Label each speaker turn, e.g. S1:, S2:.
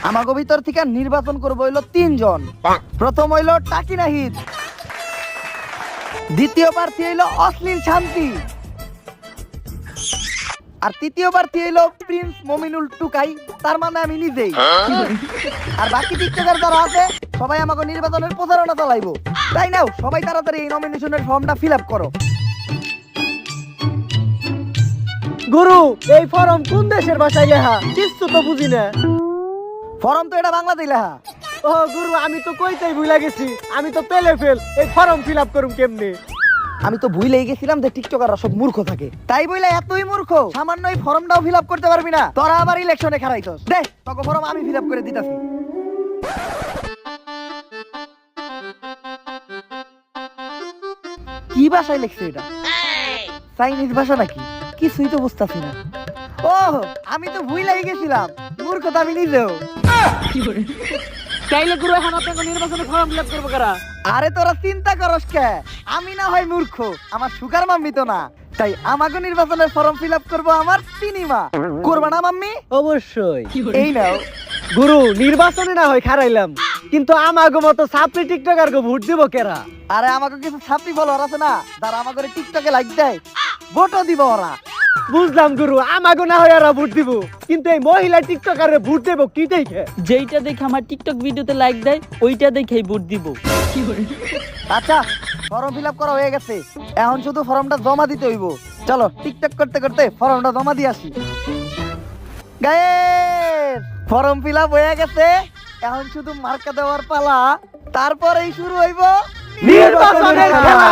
S1: আমাগো ভিতর থেকে নির্বাচন করবো হইলো 3 জন। প্রথম হইলো টাকি নাহিদ, দ্বিতীয় প্রার্থী হইলো অশ্লীল শান্তি, আর তৃতীয় প্রার্থী হইলো প্রিন্স মমিনুল টুকাই, তার মানে আমি নিজেই। আর বাকি টিকটকার যারা আছে সবাই আমাকে নির্বাচনের প্রচারণা চালাইবো। তাই নাও সবাই তাড়াতাড়ি এই নমিনেশনের ফর্মটা ফিল আপ করো।
S2: গুরু, এই ফর্ম কোন দেশের ভাষায় লেখা? কিছু তো বুঝি না।
S1: ফর্ম তো এটা বাংলাতেই লেখা।
S2: ও গুরু, আমি তো কইতেই ভুলে গেছি, আমি তো পেলে ফেল। এই ফর্ম ফিল আপ করুম কেমনে?
S1: আমি তো ভুলেই গেছিলাম যে টিকটকাররা সব মূর্খ থাকে, তাই বইলে এতই মূর্খ সামান্য এই ফর্মটাও ফিল আপ করতে পারবি না? তোরা আবার ইলেকশনে খারাইছস। দে তোকে ফর্ম আমি ফিল আপ করে দিতাছি। কি ভাষায় লিখছে এটা? চাইনিজ ভাষা নাকি? কিছুই তো বুঝতাছি না। ও, আমি তো ভুলেই গেছিলাম, মূর্খ তো আমি নিজেও।
S2: তাইলে গুরু এখন আপনাকে নির্বাচনে ফর্ম ফিল আপ করবো কারা?
S1: আরে তোরা চিন্তা করস কে? আমি না হয় মূর্খ, আমার সুগার মাম্মি তো না, তাই আমাকে নির্বাচনের ফর্ম ফিল আপ করবো আমার সিনেমা। করবা না মাম্মি?
S2: অবশ্যই।
S1: এই নাও।
S2: গুরু, নির্বাচনে না হয় খারাইলাম, কিন্তু আমাগো মতো সাপ্লি টিকটকার গো ভোট দিব কেরা?
S1: আরে আমাকে কিছু ছাত্রী ফলোয়ার আছে না, যারা আমাকে টিকটকে লাইক দেয়, ভোটও দিব ওরা।
S2: বুঝলাম গুরু, আমাগো না হয় ওরা ভোট দিব, কিন্তু এই মহিলা টিকটকারে ভোট দেব কি দেখে?
S3: যেইটা দেখে আমার টিকটক ভিডিওতে লাইক দেয় ওইটা দেখেই ভোট দিব।
S1: আচ্ছা, ফর্ম ফিল আপ করা হয়ে গেছে, এখন শুধু ফর্মটা জমা দিতে হইব। চলো টিকটক করতে করতে ফর্মটা জমা দিয়ে আসি। গায়েস, ফর্ম ফিল আপ হয়ে গেছে, এখন শুধু মার্কা দেওয়ার পালা, তারপরেই শুরু হইব
S2: নির্বাচনের খেলা।